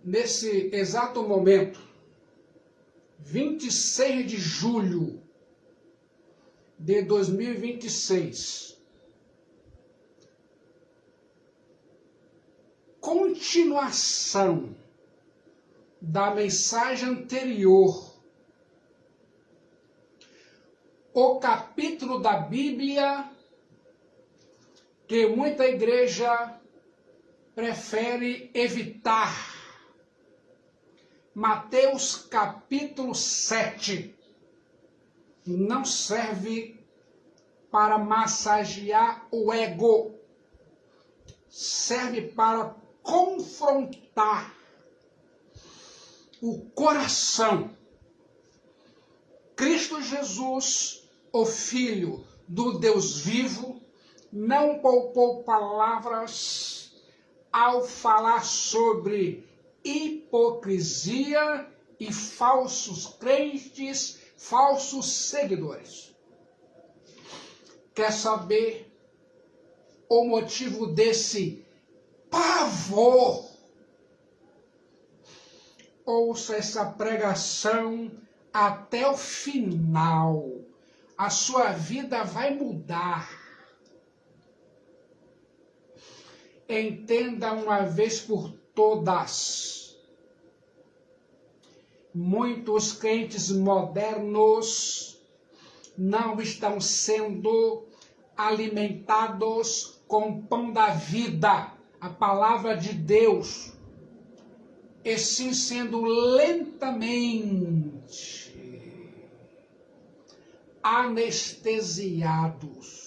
nesse exato momento, 26 de julho de 2026, continuação da mensagem anterior, o capítulo da Bíblia que muita igreja prefere evitar. Mateus capítulo 7 não serve para massagear o ego, serve para confrontar o coração. Cristo Jesus, o Filho do Deus vivo, não poupou palavras ao falar sobre hipocrisia e falsos crentes, falsos seguidores. Quer saber o motivo desse pavor? Ouça essa pregação até o final. A sua vida vai mudar. Entenda uma vez por todas. Muitos crentes modernos não estão sendo alimentados com o pão da vida, a palavra de Deus, e sim sendo lentamente anestesiados.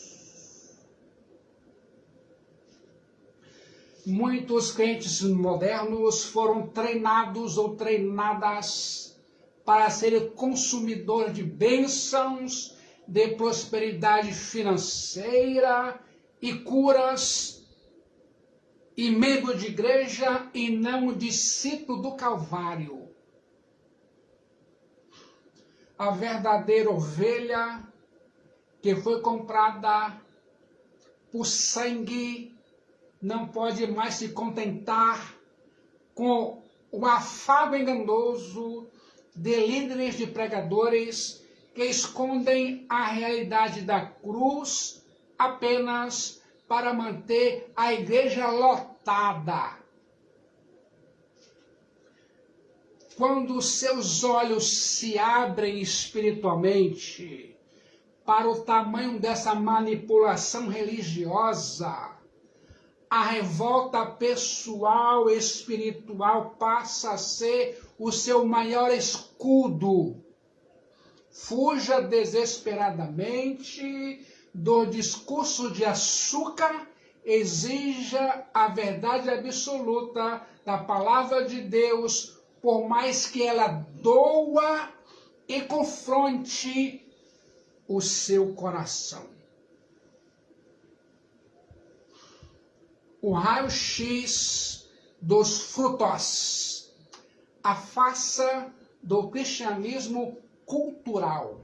Muitos crentes modernos foram treinados ou treinadas para serem consumidores de bênçãos, de prosperidade financeira e curas, e membro de igreja e não discípulo do Calvário. A verdadeira ovelha que foi comprada por sangue não pode mais se contentar com o afago enganoso de líderes de pregadores que escondem a realidade da cruz apenas para manter a igreja lotada. Quando seus olhos se abrem espiritualmente para o tamanho dessa manipulação religiosa, a revolta pessoal e espiritual passa a ser o seu maior escudo. Fuja desesperadamente do discurso de açúcar, exija a verdade absoluta da palavra de Deus, por mais que ela doa e confronte o seu coração. O raio-x dos frutos, a face do cristianismo cultural.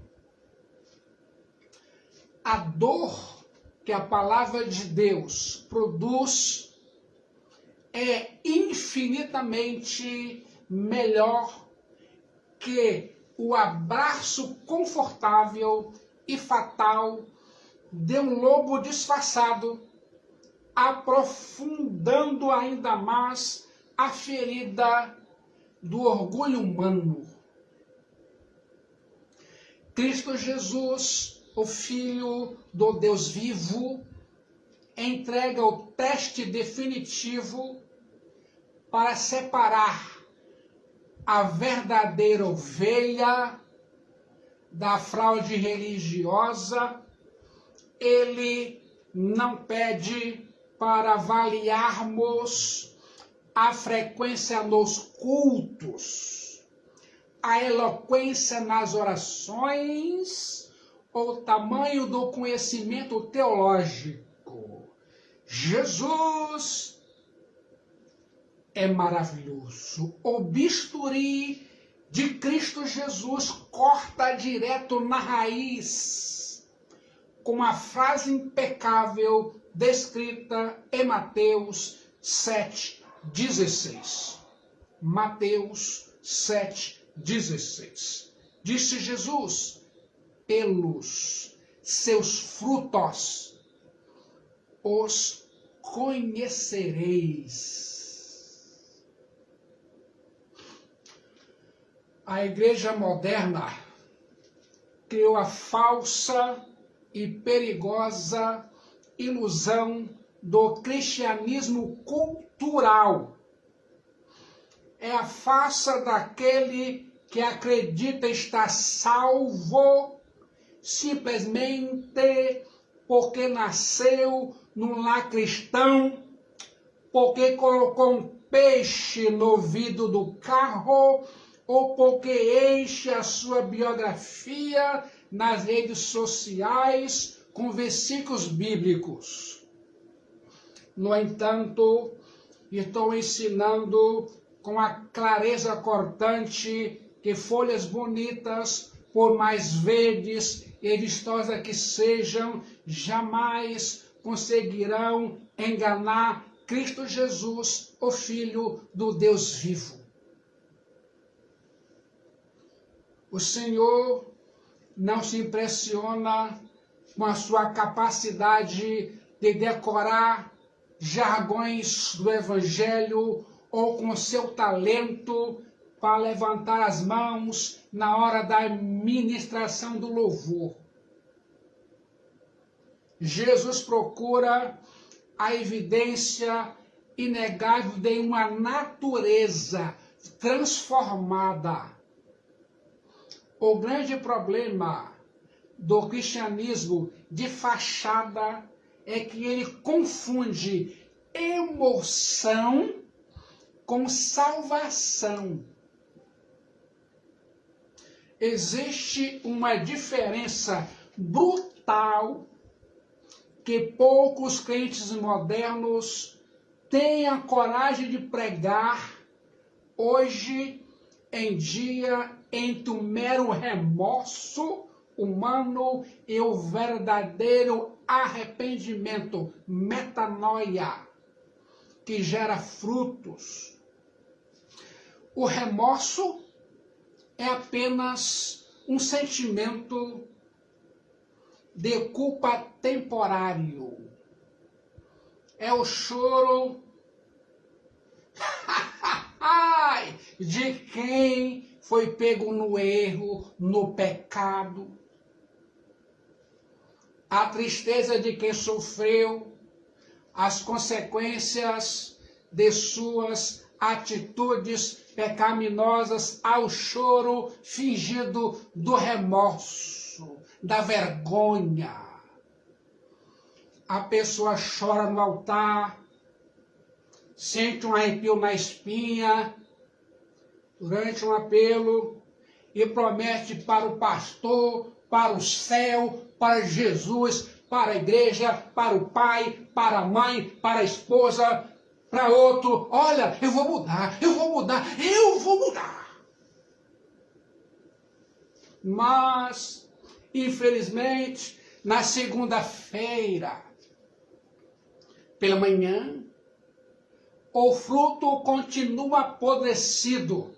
A dor que a palavra de Deus produz é infinitamente melhor que o abraço confortável e fatal de um lobo disfarçado, aprofundando ainda mais a ferida do orgulho humano. Cristo Jesus, o Filho do Deus vivo, entrega o teste definitivo para separar a verdadeira ovelha da fraude religiosa. Ele não pede para avaliarmos a frequência nos cultos, a eloquência nas orações ou o tamanho do conhecimento teológico. Jesus é maravilhoso. O bisturi de Cristo Jesus corta direto na raiz, com a frase impecável descrita em Mateus 7:16. Mateus 7,16. Disse Jesus: pelos seus frutos os conhecereis. A igreja moderna criou a falsa e perigosa ilusão do cristianismo cultural. É a farsa daquele que acredita estar salvo simplesmente porque nasceu num lar cristão, porque colocou um peixe no ouvido do carro, ou porque enche a sua biografia nas redes sociais com versículos bíblicos. No entanto, estou ensinando com a clareza cortante que folhas bonitas, por mais verdes e vistosas que sejam, jamais conseguirão enganar Cristo Jesus, o Filho do Deus vivo. O Senhor não se impressiona com a sua capacidade de decorar jargões do Evangelho ou com seu talento para levantar as mãos na hora da ministração do louvor. Jesus procura a evidência inegável de uma natureza transformada. O grande problema do cristianismo de fachada é que ele confunde emoção com salvação. Existe uma diferença brutal que poucos crentes modernos têm a coragem de pregar hoje em dia entre o mero remorso humano e o verdadeiro arrependimento, metanoia, que gera frutos. O remorso é apenas um sentimento de culpa temporário. É o choro de quem foi pego no erro, no pecado. A tristeza de quem sofreu as consequências de suas atitudes pecaminosas, ao choro fingido do remorso, da vergonha. A pessoa chora no altar, sente um arrepio na espinha, durante um apelo, e promete para o pastor, para o céu, para Jesus, para a igreja, para o pai, para a mãe, para a esposa, para outro: olha, eu vou mudar, eu vou mudar, eu vou mudar. Mas, infelizmente, na segunda-feira, pela manhã, o fruto continua apodrecido,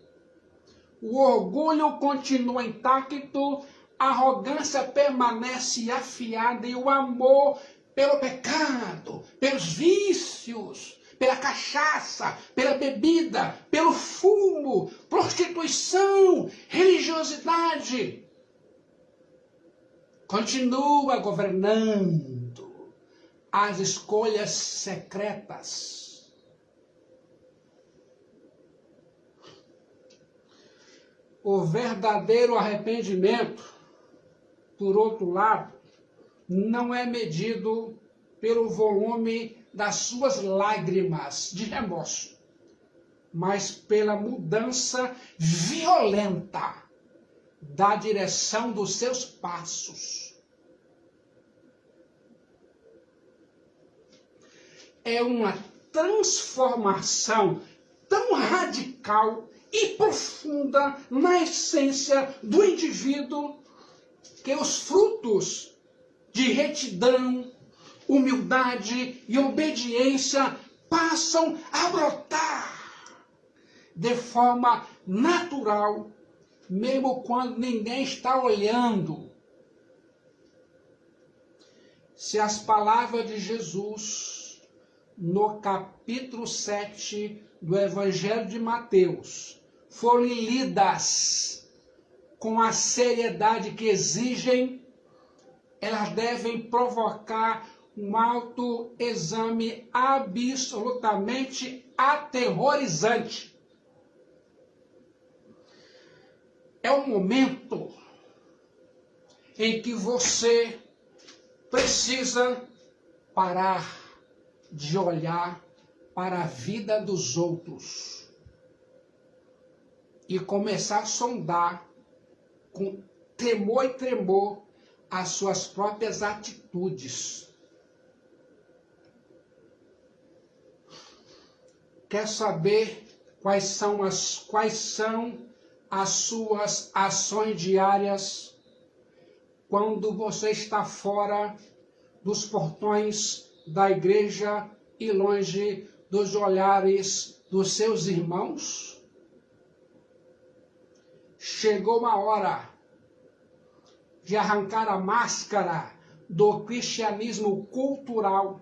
o orgulho continua intacto, a arrogância permanece afiada e o amor pelo pecado, pelos vícios, pela cachaça, pela bebida, pelo fumo, prostituição, religiosidade, continua governando as escolhas secretas. O verdadeiro arrependimento, por outro lado, não é medido pelo volume das suas lágrimas de remorso, mas pela mudança violenta da direção dos seus passos. É uma transformação tão radical e profunda na essência do indivíduo que os frutos de retidão, humildade e obediência passam a brotar de forma natural, mesmo quando ninguém está olhando. Se as palavras de Jesus, no capítulo 7 do Evangelho de Mateus, forem lidas com a seriedade que exigem, elas devem provocar um autoexame absolutamente aterrorizante. É um momento em que você precisa parar de olhar para a vida dos outros e começar a sondar com temor e tremor as suas próprias atitudes. Quer saber quais são as suas ações diárias quando você está fora dos portões da igreja e longe dos olhares dos seus irmãos? Chegou a hora de arrancar a máscara do cristianismo cultural.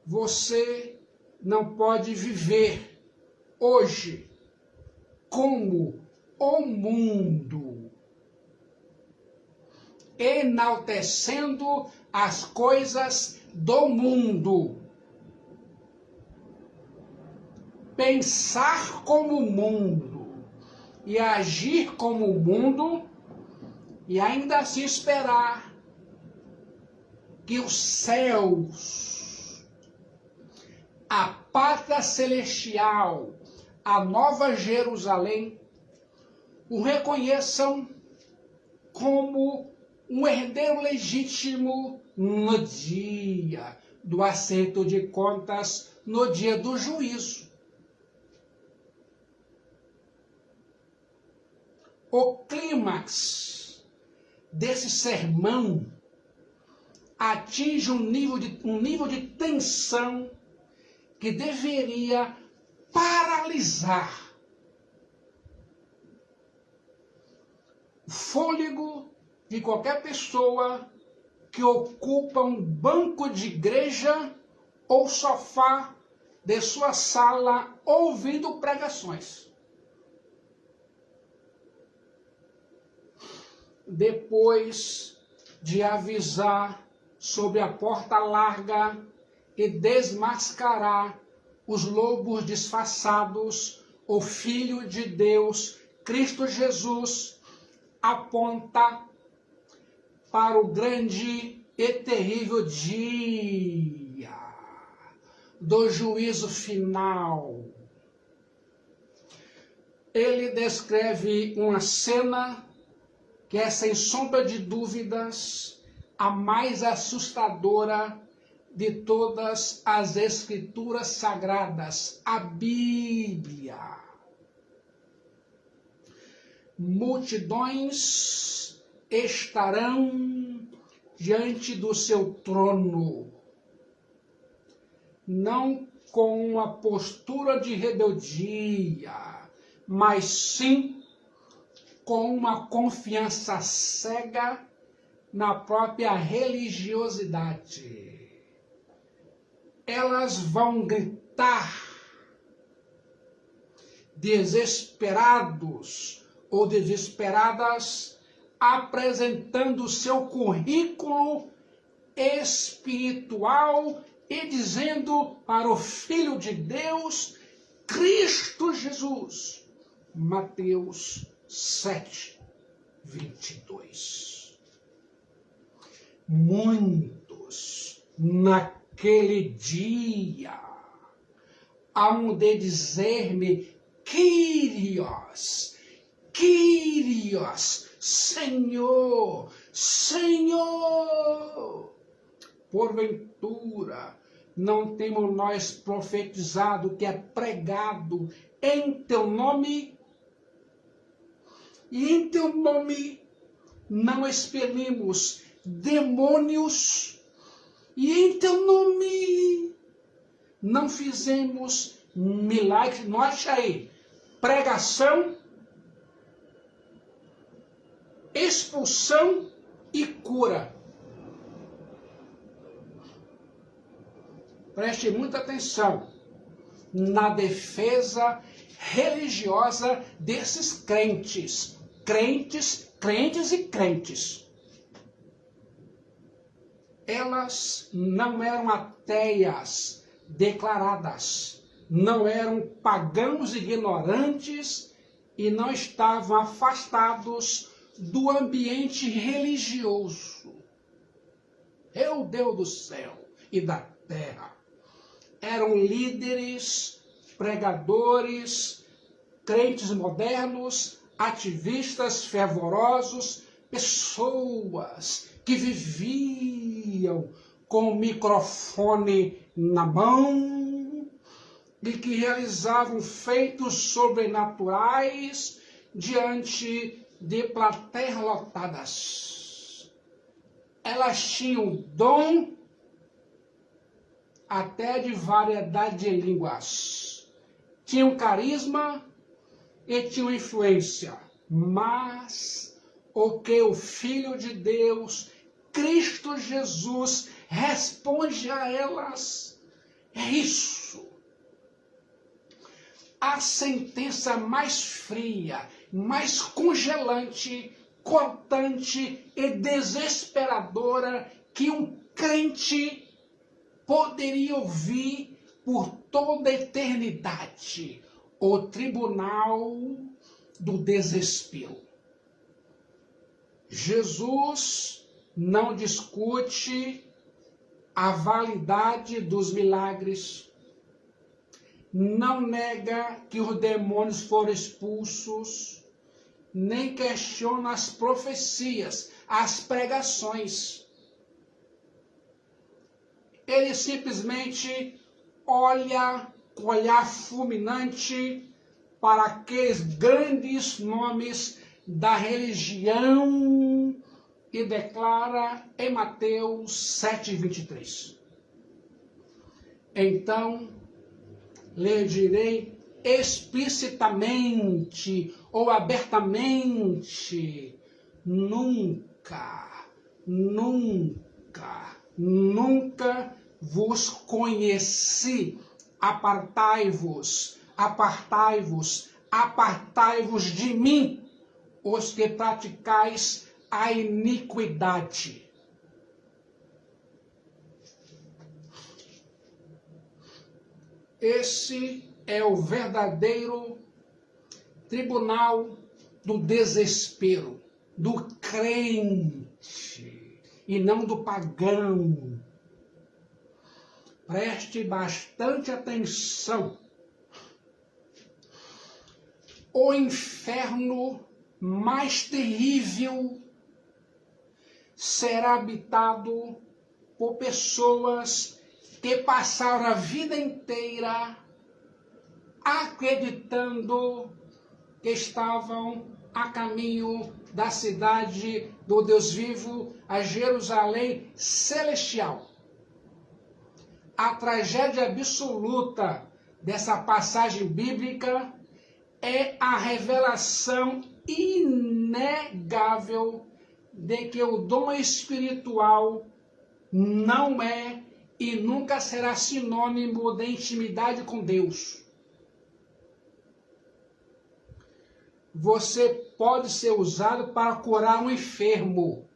Você não pode viver hoje como o mundo, enaltecendo as coisas do mundo, pensar como o mundo e agir como o mundo, e ainda assim esperar que os céus, a pátria celestial, a nova Jerusalém, o reconheçam como um herdeiro legítimo no dia do acerto de contas, no dia do juízo. O clímax desse sermão atinge um nível de tensão que deveria paralisar o fôlego de qualquer pessoa que ocupa um banco de igreja ou sofá de sua sala ouvindo pregações. Depois de avisar sobre a porta larga e desmascarar os lobos disfarçados, o Filho de Deus, Cristo Jesus, aponta para o grande e terrível dia do juízo final. Ele descreve uma cena que é, sem sombra de dúvidas, a mais assustadora de todas as Escrituras Sagradas, a Bíblia. Multidões estarão diante do seu trono, não com uma postura de rebeldia, mas sim com uma confiança cega na própria religiosidade. Elas vão gritar, desesperados ou desesperadas, apresentando o seu currículo espiritual e dizendo para o Filho de Deus, Cristo Jesus. Mateus 7, 22. Muitos naquele dia hão de dizer-me, Kyrios, Kyrios, Senhor, Senhor. Porventura, não temos nós profetizado que é pregado em teu nome? E em teu nome não expelimos demônios, e em teu nome não fizemos milagres. Note aí, pregação, expulsão e cura. Preste muita atenção na defesa religiosa desses crentes. Crentes e crentes. Elas não eram ateias declaradas, não eram pagãos ignorantes e não estavam afastados do ambiente religioso. Meu Deus do céu e da terra. Eram líderes, pregadores, crentes modernos, ativistas fervorosos, pessoas que viviam com o microfone na mão e que realizavam feitos sobrenaturais diante de plateias lotadas. Elas tinham dom até de variedade de línguas. Tinham carisma e tinham influência. Mas o que o Filho de Deus, Cristo Jesus, responde a elas é isso. A sentença mais fria, mais congelante, cortante e desesperadora que um crente poderia ouvir por toda a eternidade: o tribunal do desespero. Jesus não discute a validade dos milagres, não nega que os demônios foram expulsos, nem questiona as profecias, as pregações. Ele simplesmente olha com olhar fulminante para aqueles grandes nomes da religião e declara em Mateus 7:23. Então, lhe direi explicitamente ou abertamente: nunca vos conheci. Apartai-vos de mim, os que praticais a iniquidade. Esse é o verdadeiro tribunal do desespero, do crente e não do pagão. Preste bastante atenção. O inferno mais terrível será habitado por pessoas que passaram a vida inteira acreditando que estavam a caminho da cidade do Deus vivo, a Jerusalém celestial. A tragédia absoluta dessa passagem bíblica é a revelação inegável de que o dom espiritual não é e nunca será sinônimo de intimidade com Deus. Você pode ser usado para curar um enfermo.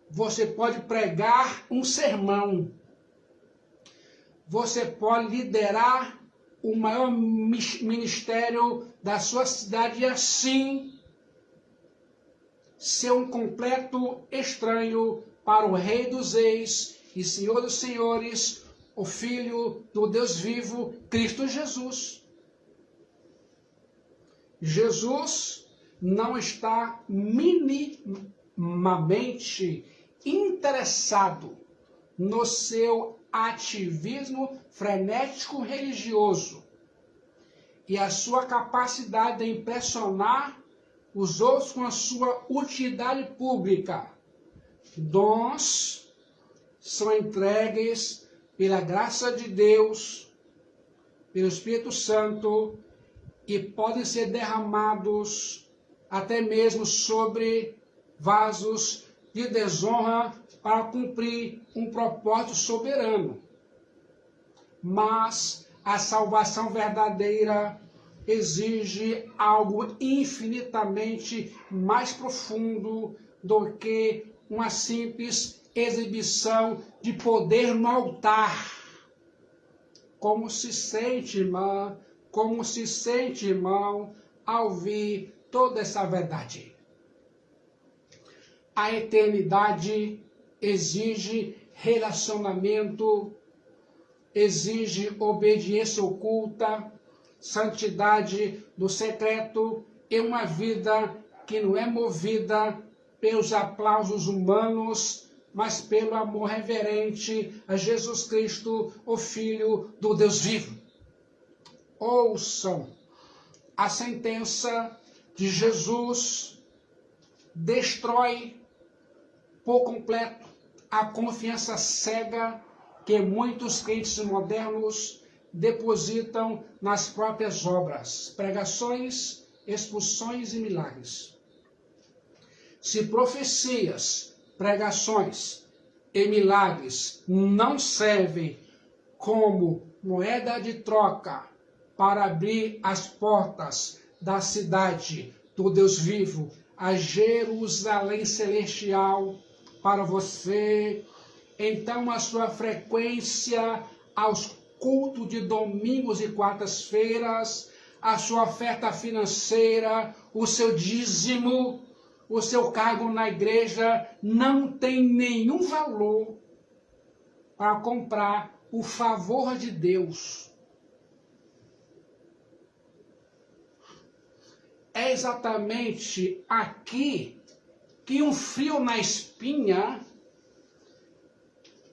Você pode pregar um sermão. Você pode liderar o maior ministério da sua cidade e assim ser um completo estranho para o Rei dos Reis e Senhor dos Senhores, o Filho do Deus vivo, Cristo Jesus. Jesus não está minimamente interessado no seu ativismo frenético religioso e a sua capacidade de impressionar os outros com a sua utilidade pública. Dons são entregues pela graça de Deus pelo Espírito Santo e podem ser derramados até mesmo sobre vasos de desonra para cumprir um propósito soberano. Mas a salvação verdadeira exige algo infinitamente mais profundo do que uma simples exibição de poder no altar. Como se sente, irmã? Como se sente, irmão, ao ouvir toda essa verdade? A eternidade exige relacionamento, exige obediência oculta, santidade do secreto e uma vida que não é movida pelos aplausos humanos, mas pelo amor reverente a Jesus Cristo, o Filho do Deus vivo. Ouçam, a sentença de Jesus destrói por completo a confiança cega que muitos crentes modernos depositam nas próprias obras, pregações, expulsões e milagres. Se profecias, pregações e milagres não servem como moeda de troca para abrir as portas da cidade do Deus vivo, a Jerusalém celestial para você, então a sua frequência aos cultos de domingos e quartas-feiras, a sua oferta financeira, o seu dízimo, o seu cargo na igreja não tem nenhum valor para comprar o favor de Deus. É exatamente aqui que um frio na espinha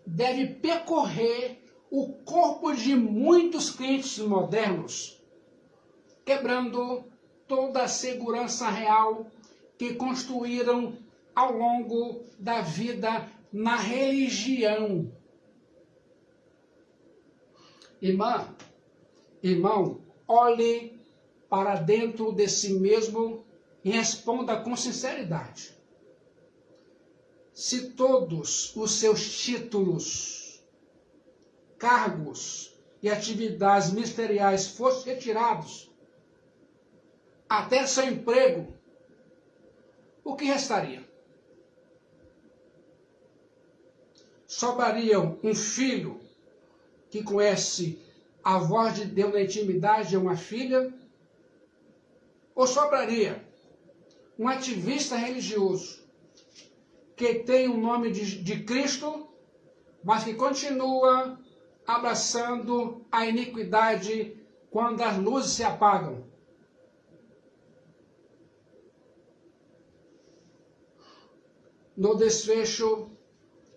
deve percorrer o corpo de muitos crentes modernos, quebrando toda a segurança real que construíram ao longo da vida na religião. Irmão, olhe para dentro de si mesmo e responda com sinceridade. Se todos os seus títulos, cargos e atividades ministeriais fossem retirados, até seu emprego, o que restaria? Sobraria um filho que conhece a voz de Deus na intimidade, é uma filha? Ou sobraria um ativista religioso que tem o nome de Cristo, mas que continua abraçando a iniquidade quando as luzes se apagam? No desfecho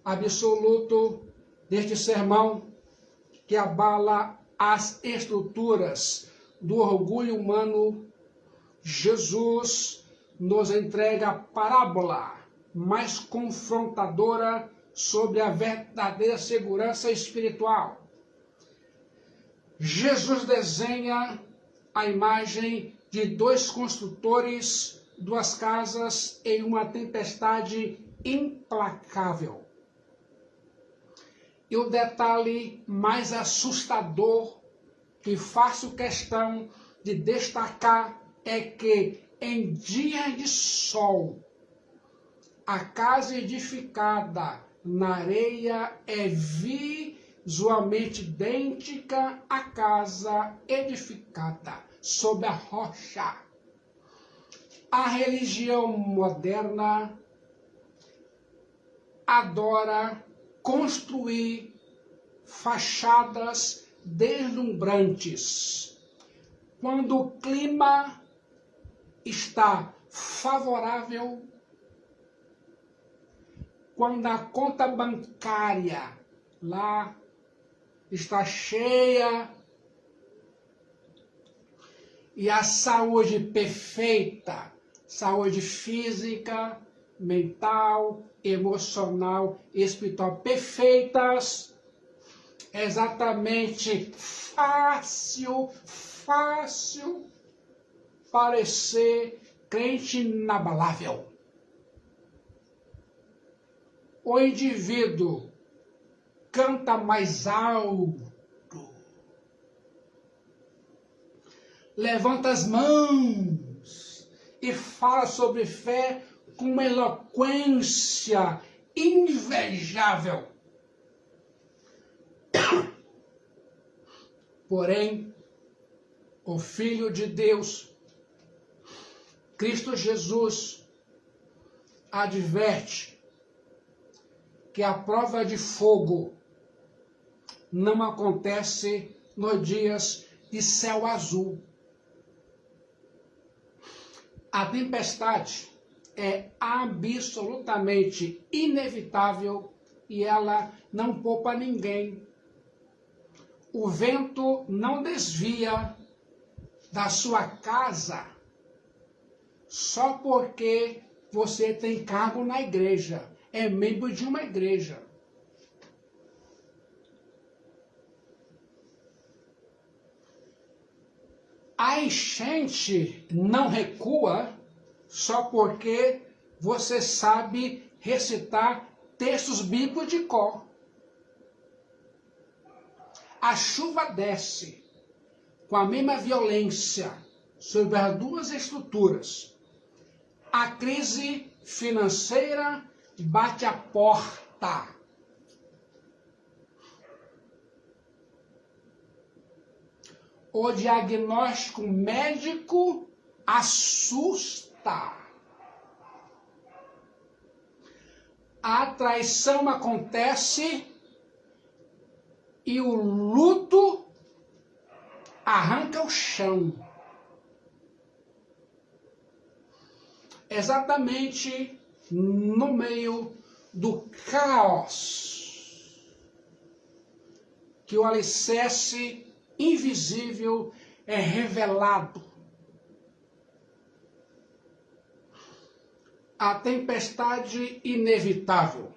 absoluto deste sermão, que abala as estruturas do orgulho humano, Jesus nos entrega a parábola mais confrontadora sobre a verdadeira segurança espiritual. Jesus desenha a imagem de dois construtores, duas casas em uma tempestade implacável. E o detalhe mais assustador que faço questão de destacar é que em dia de sol, a casa edificada na areia é visualmente idêntica à casa edificada sobre a rocha. A religião moderna adora construir fachadas deslumbrantes. Quando o clima está favorável, quando a conta bancária lá está cheia e a saúde perfeita, saúde física, mental, emocional e espiritual perfeitas, exatamente fácil parecer crente inabalável. O indivíduo canta mais alto, levanta as mãos e fala sobre fé com uma eloquência invejável. Porém, o Filho de Deus, Cristo Jesus, adverte que a prova de fogo não acontece nos dias de céu azul. A tempestade é absolutamente inevitável e ela não poupa ninguém. O vento não desvia da sua casa só porque você tem cargo na igreja, é membro de uma igreja. A enchente não recua só porque você sabe recitar textos bíblicos de cor. A chuva desce com a mesma violência sobre as duas estruturas. A crise financeira bate a porta. O diagnóstico médico assusta. A traição acontece e o luto arranca o chão. Exatamente no meio do caos que o alicerce invisível é revelado. A tempestade inevitável,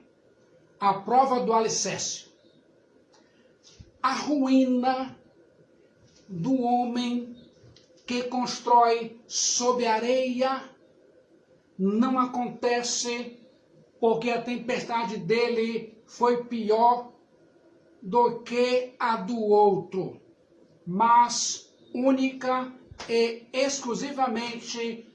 a prova do alicerce, a ruína do homem que constrói sob areia não acontece porque a tempestade dele foi pior do que a do outro, mas única e exclusivamente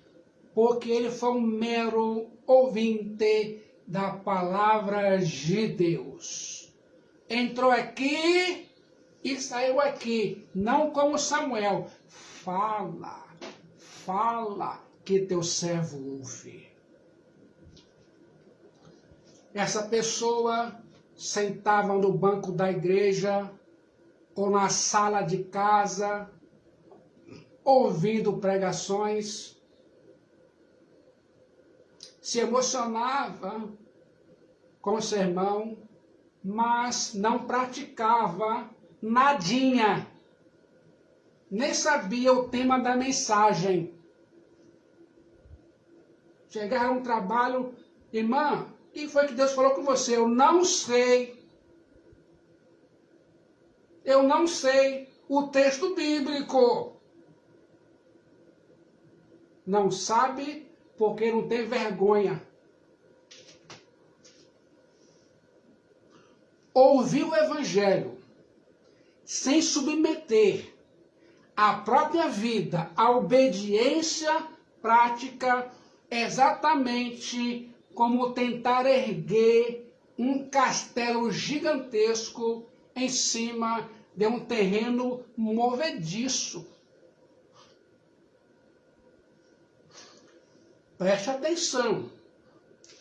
porque ele foi um mero ouvinte da palavra de Deus. Entrou aqui e saiu aqui, não como Samuel. Fala que teu servo ouve. Essa pessoa sentava no banco da igreja ou na sala de casa, ouvindo pregações, se emocionava com o sermão, mas não praticava nadinha, nem sabia o tema da mensagem. Chegava um trabalho, irmã, o que foi que Deus falou com você? Eu não sei. Eu não sei o texto bíblico. Não sabe porque não tem vergonha. Ouvir o evangelho sem submeter a própria vida à obediência prática, exatamente como tentar erguer um castelo gigantesco em cima de um terreno movediço. Preste atenção,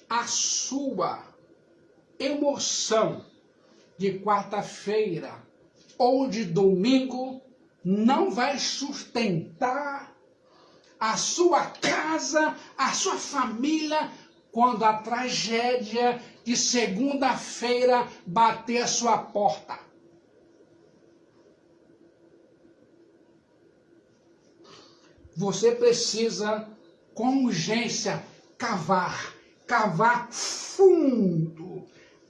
a sua emoção de quarta-feira ou de domingo não vai sustentar a sua casa, a sua família, quando a tragédia de segunda-feira bater a sua porta. Você precisa, com urgência, cavar fundo,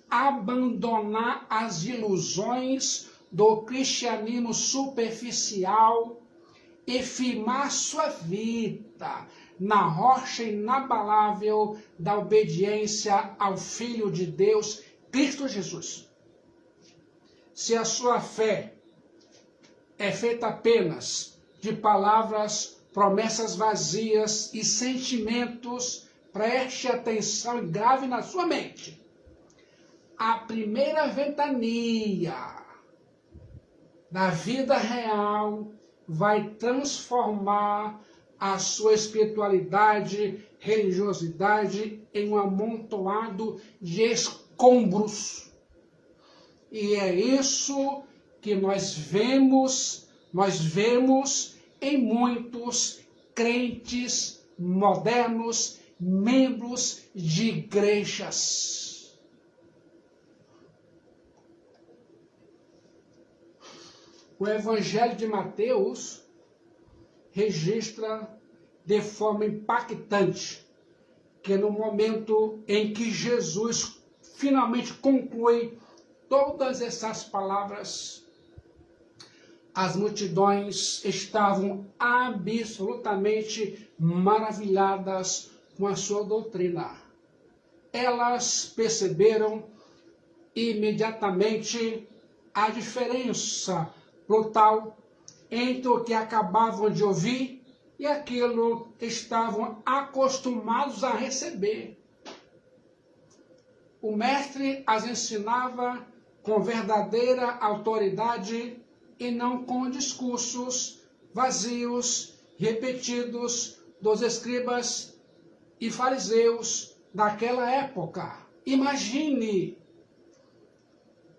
abandonar as ilusões do cristianismo superficial e firmar sua vida na rocha inabalável da obediência ao Filho de Deus, Cristo Jesus. Se a sua fé é feita apenas de palavras, promessas vazias e sentimentos, preste atenção e grave na sua mente. A primeira ventania da vida real vai transformar a sua espiritualidade, religiosidade em um amontoado de escombros. E é isso que nós vemos em muitos crentes modernos, membros de igrejas. O Evangelho de Mateus registra de forma impactante que no momento em que Jesus finalmente conclui todas essas palavras, as multidões estavam absolutamente maravilhadas com a sua doutrina. Elas perceberam imediatamente a diferença brutal entre o que acabavam de ouvir e aquilo que estavam acostumados a receber. O mestre as ensinava com verdadeira autoridade e não com discursos vazios, repetidos dos escribas e fariseus daquela época. Imagine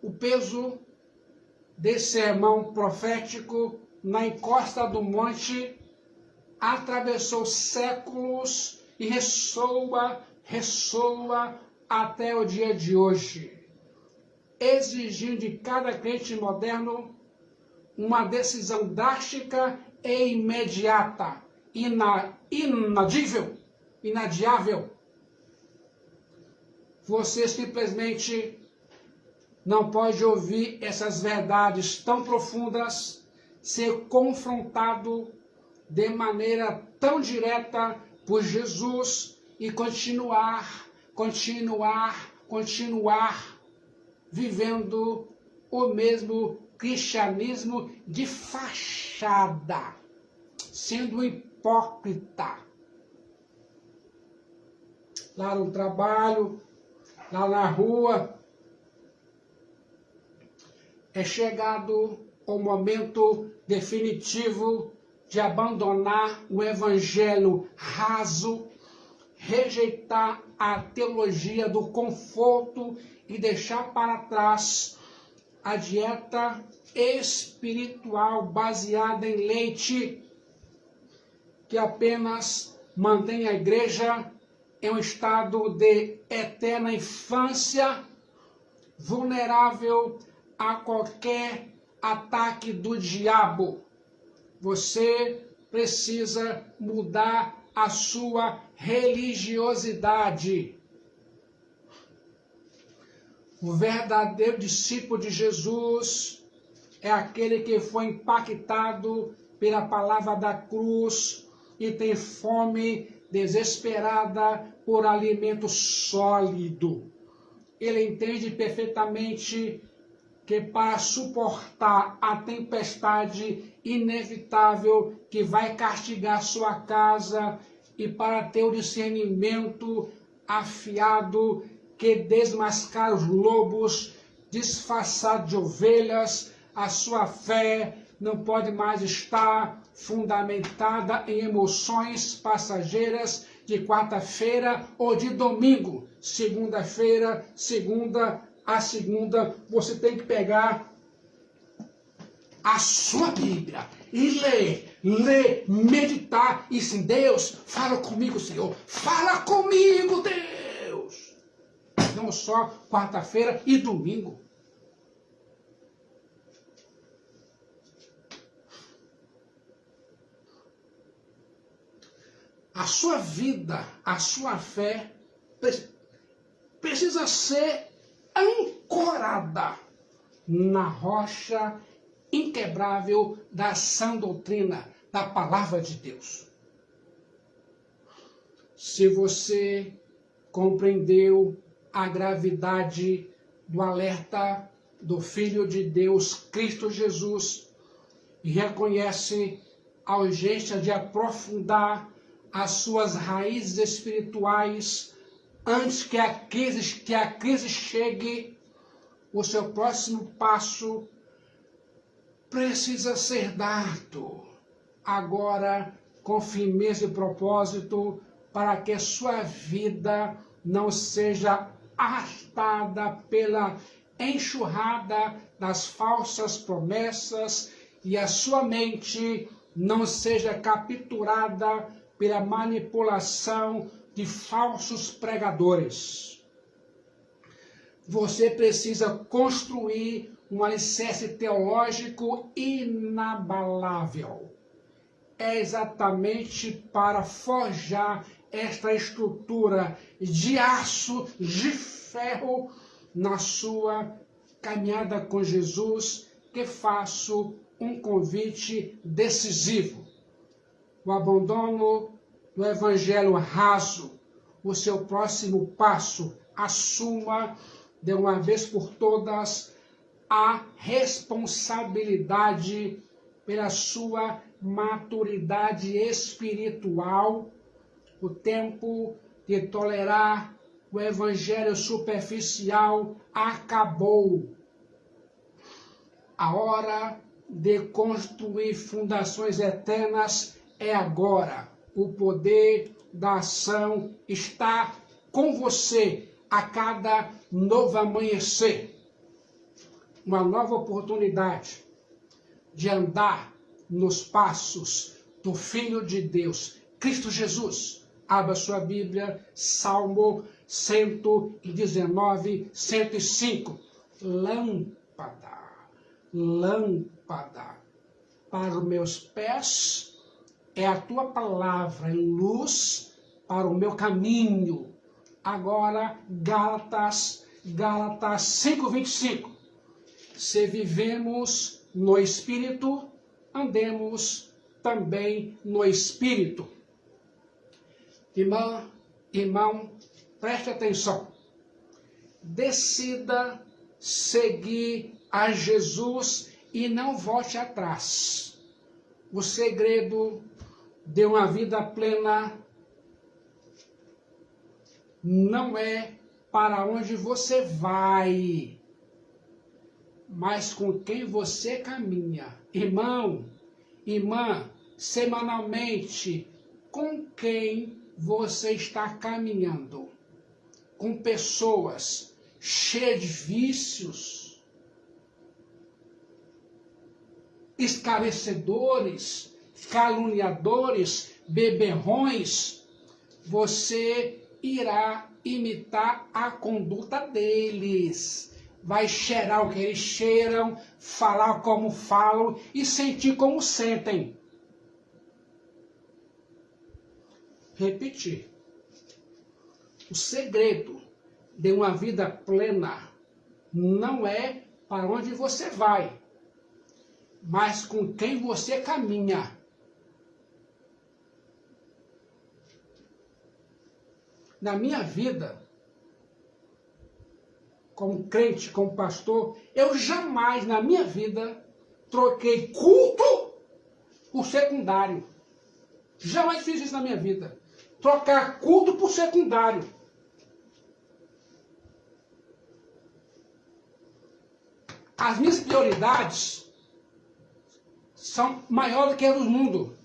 o peso desse sermão profético na encosta do monte, atravessou séculos e ressoa até o dia de hoje, exigindo de cada crente moderno uma decisão drástica e imediata, inadiável. Você simplesmente não pode ouvir essas verdades tão profundas, ser confrontado de maneira tão direta por Jesus e continuar vivendo o mesmo cristianismo de fachada, sendo hipócrita. Lá no trabalho, lá na rua, é chegado o momento definitivo de abandonar o evangelho raso, rejeitar a teologia do conforto e deixar para trás a dieta espiritual baseada em leite, que apenas mantém a igreja em um estado de eterna infância, vulnerável a qualquer ataque do diabo. Você precisa mudar a sua religiosidade. O verdadeiro discípulo de Jesus é aquele que foi impactado pela palavra da cruz e tem fome desesperada por alimento sólido. Ele entende perfeitamente que para suportar a tempestade inevitável que vai castigar sua casa e para ter o discernimento afiado que desmascara os lobos, disfarçado de ovelhas, a sua fé não pode mais estar fundamentada em emoções passageiras de quarta-feira ou de domingo. Segunda-feira, a segunda, você tem que pegar a sua Bíblia e ler, meditar, e sim, Deus, fala comigo, Senhor, fala comigo, Deus. Não só quarta-feira e domingo. A sua vida, a sua fé precisa ser ancorada na rocha inquebrável da sã doutrina da palavra de Deus. Se você compreendeu a gravidade do alerta do Filho de Deus, Cristo Jesus, e reconhece a urgência de aprofundar as suas raízes espirituais antes que a crise chegue, o seu próximo passo precisa ser dado agora com firmeza e propósito, para que sua vida não seja arrastada pela enxurrada das falsas promessas e a sua mente não seja capturada pela manipulação de falsos pregadores. Você precisa construir um alicerce teológico inabalável. É exatamente para forjar esta estrutura de aço, de ferro, na sua caminhada com Jesus, que faço um convite decisivo. O abandono do evangelho raso, o seu próximo passo, assuma de uma vez por todas a responsabilidade pela sua maturidade espiritual. O tempo de tolerar o evangelho superficial acabou. A hora de construir fundações eternas é agora. O poder da ação está com você a cada novo amanhecer. Uma nova oportunidade de andar nos passos do Filho de Deus, Cristo Jesus. Abra sua Bíblia, Salmo 119, 105. Lâmpada para os meus pés é a tua palavra, e luz para o meu caminho. Agora, Gálatas 5:25. Se vivemos no Espírito, andemos também no Espírito. Irmão, preste atenção. Decida seguir a Jesus e não volte atrás. O segredo de uma vida plena não é para onde você vai, mas com quem você caminha. Irmão, irmã, semanalmente, com quem você está caminhando? Com pessoas cheias de vícios, esclarecedores, caluniadores, beberrões? Você irá imitar a conduta deles. Vai cheirar o que eles cheiram, falar como falam e sentir como sentem. Repetir. O segredo de uma vida plena não é para onde você vai, mas com quem você caminha. Na minha vida, como crente, como pastor, eu jamais na minha vida troquei culto por secundário. Jamais fiz isso na minha vida. Trocar culto por secundário. As minhas prioridades são maiores que as do mundo.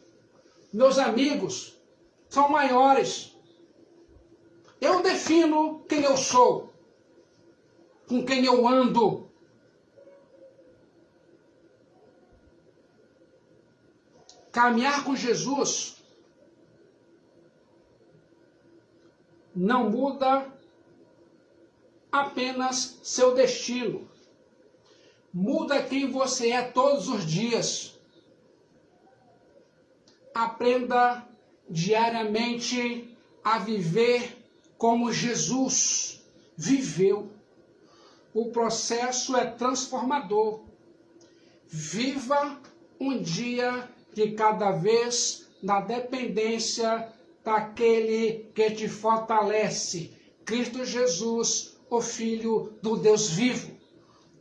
Meus amigos são maiores. Eu defino quem eu sou, com quem eu ando. Caminhar com Jesus não muda apenas seu destino. Muda quem você é todos os dias. Aprenda diariamente a viver como Jesus viveu. o processo é transformador. Viva um dia de cada vez na dependência daquele que te fortalece, Cristo Jesus, o Filho do Deus vivo.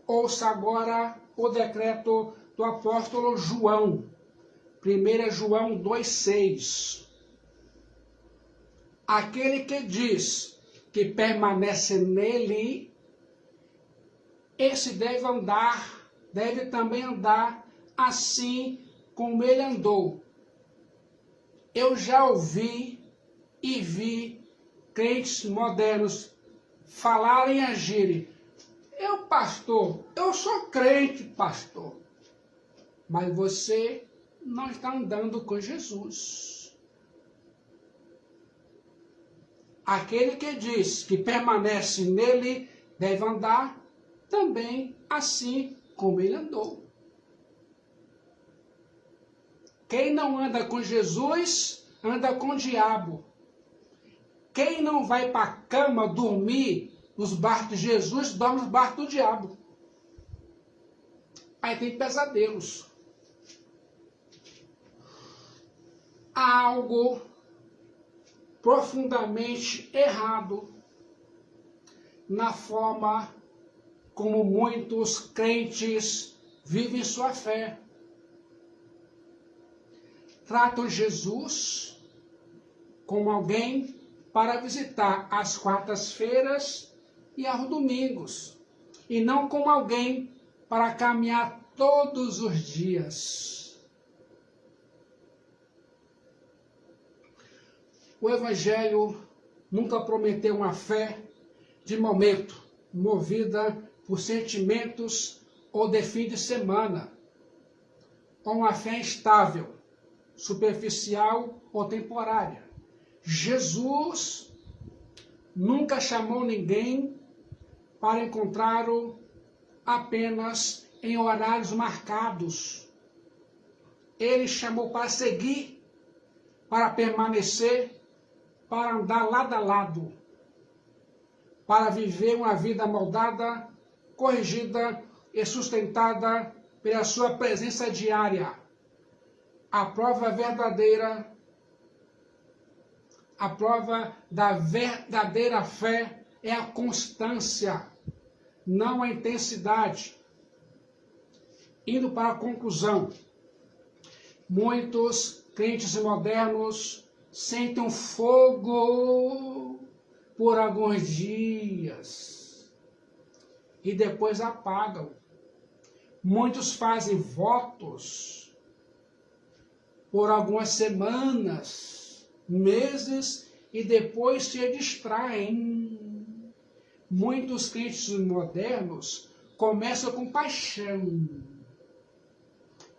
Ouça agora o decreto do apóstolo João, 1 João 2,6. Aquele que diz que permanece nele, esse deve também andar assim como ele andou. Eu já ouvi e vi crentes modernos falarem e agirem. Eu sou crente, pastor. Mas você não está andando com Jesus. Aquele que diz que permanece nele deve andar também assim como ele andou. Quem não anda com Jesus, anda com o diabo. Quem não vai para a cama dormir nos barcos de Jesus, dorme nos barcos do diabo. Aí tem pesadelos. Há algo profundamente errado na forma como muitos crentes vivem sua fé. Tratam Jesus como alguém para visitar às quartas-feiras e aos domingos, e não como alguém para caminhar todos os dias. O Evangelho nunca prometeu uma fé de momento, movida por sentimentos ou de fim de semana, ou uma fé instável, superficial ou temporária. Jesus nunca chamou ninguém para encontrá-lo apenas em horários marcados. Ele chamou para seguir, para permanecer, para andar lado a lado, para viver uma vida moldada, corrigida e sustentada pela sua presença diária. A prova verdadeira, a prova da verdadeira fé é a constância, não a intensidade. Indo para a conclusão, muitos crentes modernos sentem um fogo por alguns dias e depois apagam. Muitos fazem votos por algumas semanas, meses, e depois se distraem. Muitos crentes modernos começam com paixão.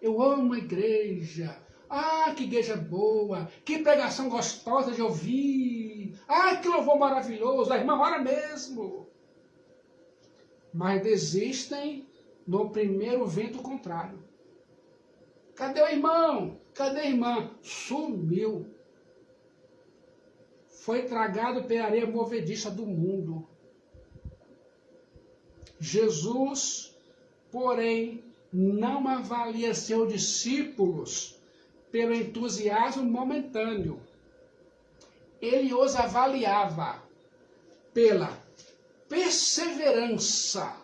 Eu amo a igreja. Ah, que igreja boa. Que pregação gostosa de ouvir. Ah, que louvor maravilhoso. A irmã ora mesmo. Mas desistem no primeiro vento contrário. Cadê o irmão? Cadê a irmã? Sumiu. Foi tragado pela areia movediça do mundo. Jesus, porém, não avalia seus discípulos pelo entusiasmo momentâneo. Ele os avaliava pela perseverança,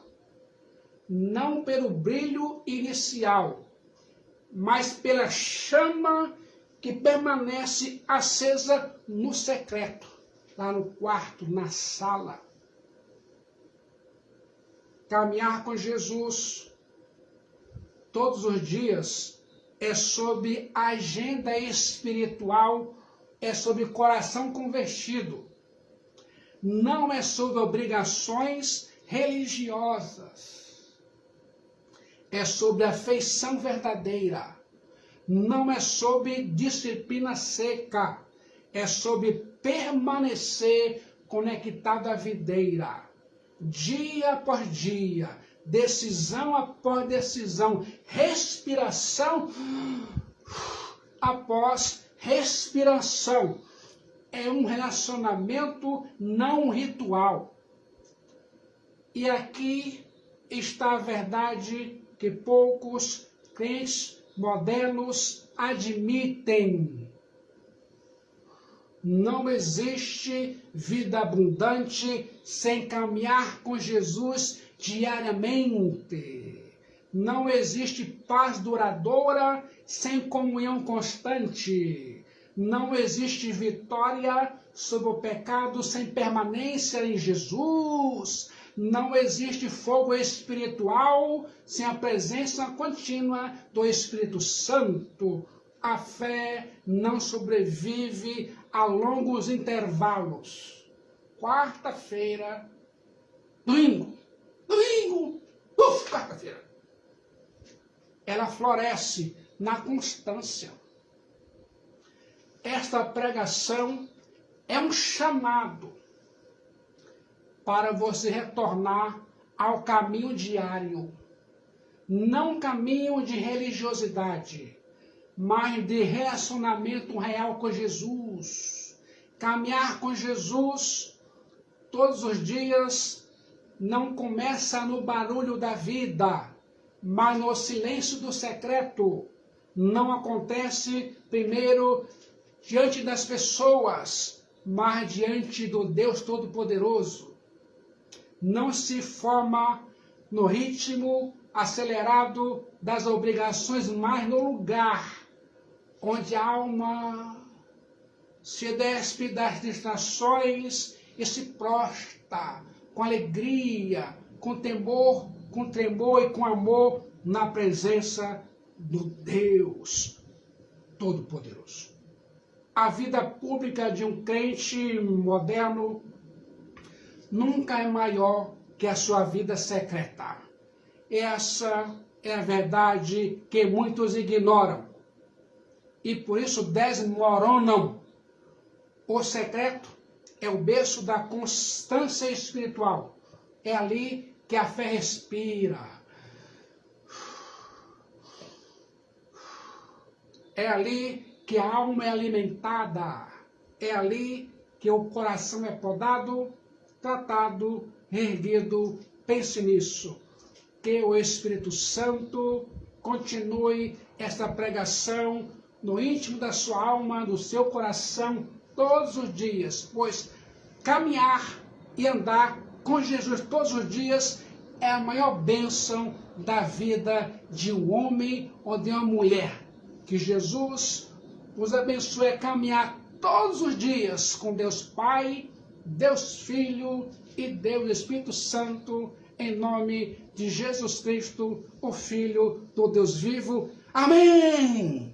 não pelo brilho inicial, mas pela chama que permanece acesa no secreto, lá no quarto, na sala. Caminhar com Jesus todos os dias é sobre agenda espiritual, é sobre coração convertido. Não é sobre obrigações religiosas. É sobre afeição verdadeira. Não é sobre disciplina seca. É sobre permanecer conectado à videira. Dia após dia, decisão após decisão, respiração após respiração. É um relacionamento, não um ritual. E aqui está a verdade que poucos crentes modernos admitem. Não existe vida abundante sem caminhar com Jesus diariamente. Não existe paz duradoura sem comunhão constante. Não existe vitória sobre o pecado sem permanência em Jesus. Não existe fogo espiritual sem a presença contínua do Espírito Santo. A fé não sobrevive a longos intervalos. Quarta-feira, domingo, quarta-feira. Ela floresce na constância. Esta pregação é um chamado para você retornar ao caminho diário. Não caminho de religiosidade, mas de relacionamento real com Jesus. Caminhar com Jesus todos os dias não começa no barulho da vida, mas no silêncio do secreto. Não acontece primeiro diante das pessoas, mas diante do Deus Todo-Poderoso. Não se forma no ritmo acelerado das obrigações, mas no lugar onde a alma se despe das distrações e se prostra com alegria, com temor, com tremor e com amor na presença do Deus Todo-Poderoso. A vida pública de um crente moderno nunca é maior que a sua vida secreta. Essa é a verdade que muitos ignoram e por isso desmoronam. O secreto é o berço da constância espiritual. É ali que a fé respira. É ali que a alma é alimentada. É ali que o coração é podado, tratado, erguido. Pense nisso. Que o Espírito Santo continue esta pregação no íntimo da sua alma, do seu coração, todos os dias, pois caminhar e andar com Jesus todos os dias é a maior bênção da vida de um homem ou de uma mulher. Que Jesus os abençoe a caminhar todos os dias com Deus Pai, Deus Filho e Deus Espírito Santo, em nome de Jesus Cristo, o Filho do Deus vivo. Amém!